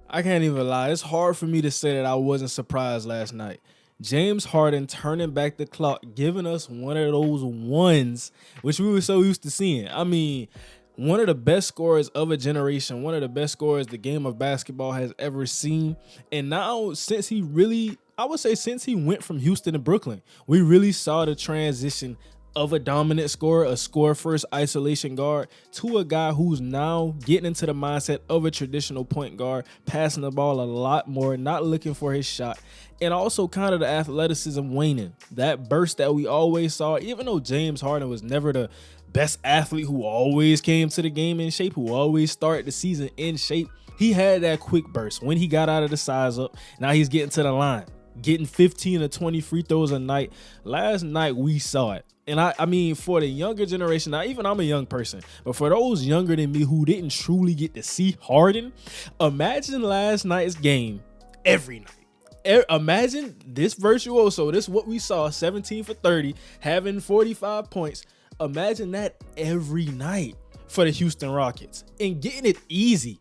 I can't even lie. It's hard for me to say that I wasn't surprised last night. James Harden turning back the clock, giving us one of those ones, which we were so used to seeing. I mean, one of the best scorers of a generation, one of the best scorers the game of basketball has ever seen. And now, I would say since he went from Houston to Brooklyn, we really saw the transition of a dominant scorer, a score first isolation guard, to a guy who's now getting into the mindset of a traditional point guard, passing the ball a lot more, not looking for his shot, and also kind of the athleticism waning. That burst that we always saw, even though James Harden was never the best athlete who always came to the game in shape, who always started the season in shape, he had that quick burst when he got out of the size up. Now he's getting to the line, getting 15 or 20 free throws a night. Last night we saw it. And I mean, for the younger generation, now even I'm a young person, but for those younger than me who didn't truly get to see Harden, imagine last night's game every night. Imagine this virtuoso, this what we saw, 17 for 30, having 45 points. Imagine that every night for the Houston Rockets and getting it easy.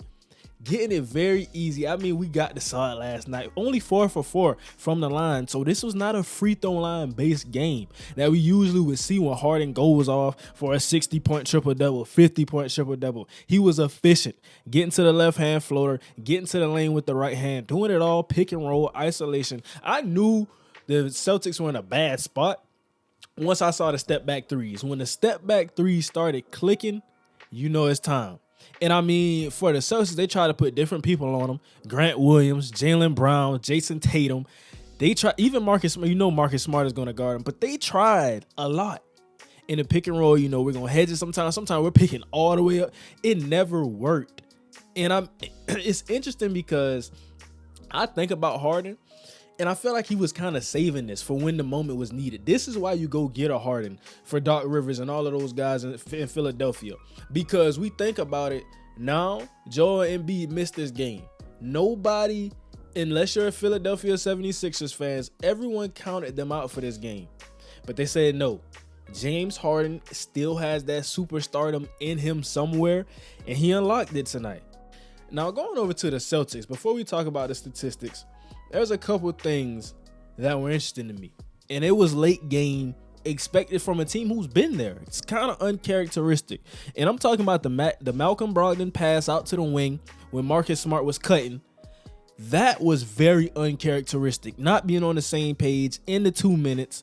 Getting it very easy. I mean, we got to saw it last night. Only 4 for 4 from the line. So this was not a free throw line based game that we usually would see when Harden goes off for a 60-point triple-double, 50-point triple-double. He was efficient. Getting to the left-hand floater, getting to the lane with the right hand, doing it all, pick and roll, isolation. I knew the Celtics were in a bad spot once I saw the step-back threes. When the step-back threes started clicking, you know it's time. And I mean, for the Celtics, they try to put different people on them. Grant Williams, Jaylen Brown, Jason Tatum. They try, even Marcus Smart, Marcus Smart is going to guard him, but they tried a lot. In the pick and roll, we're going to hedge it sometimes. Sometimes we're picking all the way up. It never worked. And it's interesting because I think about Harden, and I feel like he was kind of saving this for when the moment was needed. This is why you go get a Harden for Doc Rivers and all of those guys in Philadelphia. Because we think about it now, Joel Embiid missed this game. Nobody, unless you're a Philadelphia 76ers fans, everyone counted them out for this game. But they said no. James Harden still has that superstardom in him somewhere, and he unlocked it tonight. Now, going over to the Celtics, before we talk about the statistics, there's a couple things that were interesting to me. And it was late game expected from a team who's been there. It's kind of uncharacteristic. And I'm talking about the Malcolm Brogdon pass out to the wing when Marcus Smart was cutting. That was very uncharacteristic. Not being on the same page in the 2 minutes.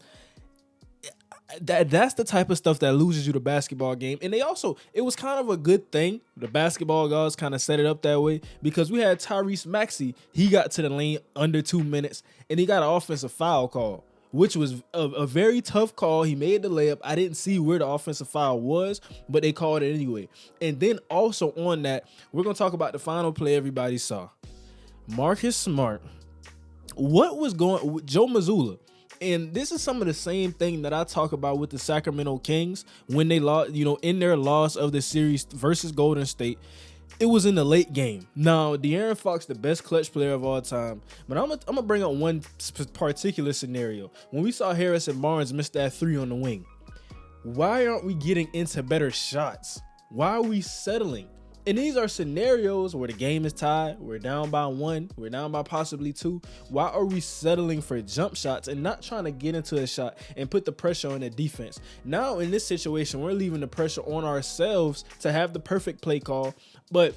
That's the type of stuff that loses you the basketball game. And it was kind of a good thing. The basketball gods kind of set it up that way because we had Tyrese Maxey. He got to the lane under 2 minutes and he got an offensive foul call, which was a very tough call. He made the layup. I didn't see where the offensive foul was, but they called it anyway. And then also on that, we're going to talk about the final play everybody saw. Marcus Smart. What was going with Joe Mazzulla? And this is some of the same thing that I talk about with the Sacramento Kings when they lost, in their loss of the series versus Golden State. It was in the late game. Now, De'Aaron Fox, the best clutch player of all time, but I'm gonna bring up one particular scenario. When we saw Harrison Barnes miss that 3 on the wing, why aren't we getting into better shots? Why are we settling? And these are scenarios where the game is tied, we're down by 1, we're down by possibly 2. Why are we settling for jump shots and not trying to get into a shot and put the pressure on the defense? Now, in this situation, we're leaving the pressure on ourselves to have the perfect play call. But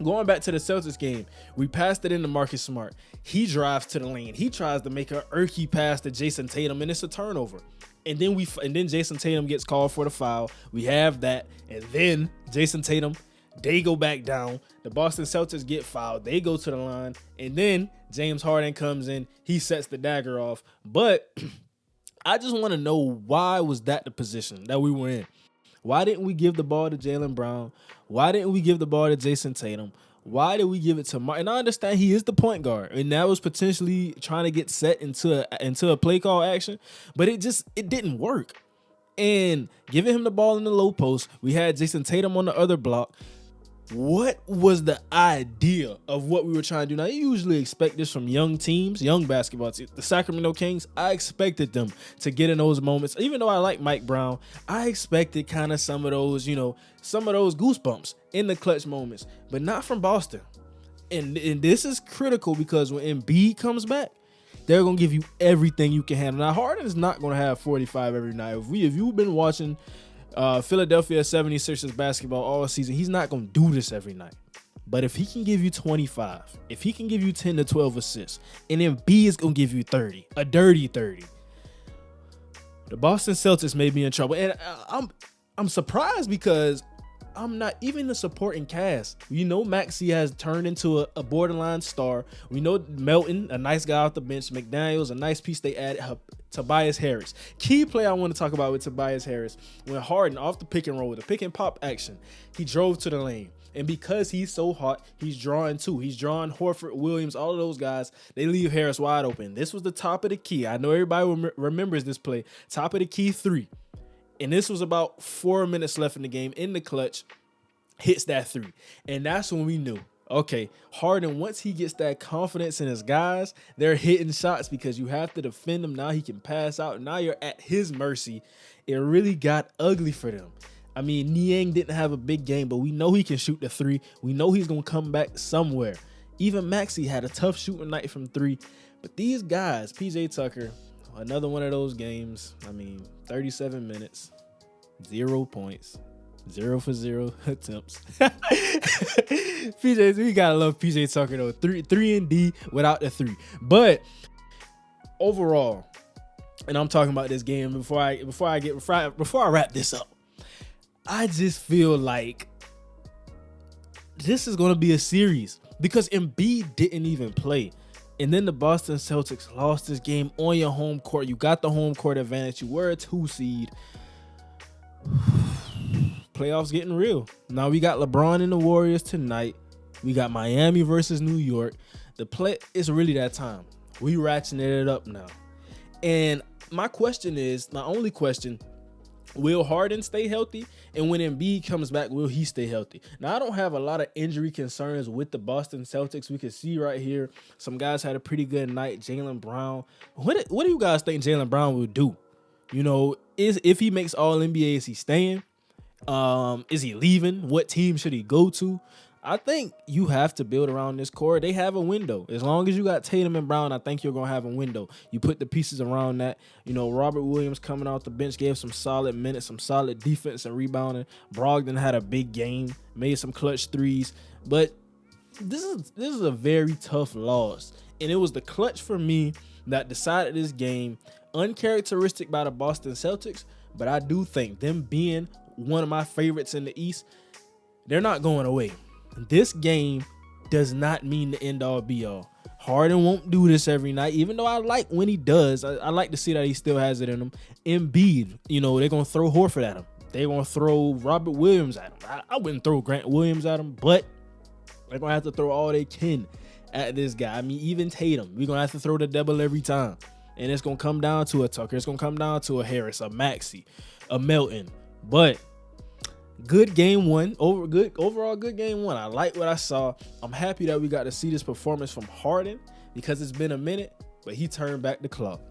going back to the Celtics game, we passed it into Marcus Smart. He drives to the lane. He tries to make an Erkey pass to Jason Tatum, and it's a turnover. And then Jason Tatum gets called for the foul. We have that, and then Jason Tatum, they go back down. The Boston Celtics get fouled. They go to the line. And then James Harden comes in. He sets the dagger off. But I just want to know, why was that the position that we were in? Why didn't we give the ball to Jaylen Brown? Why didn't we give the ball to Jason Tatum? Why did we give it to Mark? And I understand he is the point guard, and that was potentially trying to get set into a play call action. But it didn't work. And giving him the ball in the low post, we had Jason Tatum on the other block. What was the idea of what we were trying to do? Now, you usually expect this from young teams, young basketball teams. The Sacramento Kings, I expected them to get in those moments. Even though I like Mike Brown, I expected kind of some of those goosebumps in the clutch moments, but not from Boston. And this is critical because when Embiid comes back, they're gonna give you everything you can handle. Now Harden is not gonna have 45 every night. If you've been watching Philadelphia 76ers basketball all season, he's not gonna do this every night. But if he can give you 25, if he can give you 10 to 12 assists, and Embiid is gonna give you 30, a dirty 30, the Boston Celtics may be in trouble. And I'm surprised because I'm not even the supporting cast. We know Maxey has turned into a borderline star. We know Melton, a nice guy off the bench. McDaniels, a nice piece they added. Tobias Harris. Key play I want to talk about with Tobias Harris. When Harden off the pick and roll, the pick and pop action, he drove to the lane. And because he's so hot, he's drawing two. He's drawing Horford, Williams, all of those guys. They leave Harris wide open. This was the top of the key. I know everybody remembers this play. Top of the key 3. And this was about 4 minutes left in the game. In the clutch, hits that 3. And that's when we knew, okay, Harden, once he gets that confidence in his guys, they're hitting shots because you have to defend him. Now he can pass out. Now you're at his mercy. It really got ugly for them. I mean, Niang didn't have a big game, but we know he can shoot the 3. We know he's going to come back somewhere. Even Maxey had a tough shooting night from 3. But these guys, PJ Tucker, another one of those games. I mean, 37 minutes, 0 points, 0 for 0 attempts. PJ, we gotta love PJ Tucker though. 3 and D without the 3. But overall, and I'm talking about this game before I wrap this up, I just feel like this is gonna be a series because Embiid didn't even play. And then the Boston Celtics lost this game on your home court. You got the home court advantage. You were a 2 seed. Playoffs getting real. Now we got LeBron and the Warriors tonight. We got Miami versus New York. It's really that time. We ratcheting it up now. And my only question, will Harden stay healthy? And when Embiid comes back, will he stay healthy? Now, I don't have a lot of injury concerns with the Boston Celtics. We can see right here, some guys had a pretty good night. Jaylen Brown. What do you guys think Jaylen Brown will do? You know, if he makes All-NBA, is he staying? Is he leaving? What team should he go to? I think you have to build around this core. They have a window. As long as you got Tatum and Brown, I think you're going to have a window. You put the pieces around that. You know, Robert Williams coming off the bench gave some solid minutes, some solid defense and rebounding. Brogdon had a big game, made some clutch threes. But this is a very tough loss. And it was the clutch for me that decided this game. Uncharacteristic by the Boston Celtics, but I do think them being one of my favorites in the East, they're not going away. This game does not mean the end-all be-all. Harden won't do this every night, even though I like when he does. I like to see that he still has it in him. Embiid, you know, they're going to throw Horford at him. They're going to throw Robert Williams at him. I wouldn't throw Grant Williams at him, but they're going to have to throw all they can at this guy. I mean, even Tatum, we're going to have to throw the double every time. And it's going to come down to a Tucker. It's going to come down to a Harris, a Maxey, a Melton. But good game 1. Overall good game 1. I like what I saw. I'm happy that we got to see this performance from Harden because it's been a minute, but he turned back the clock.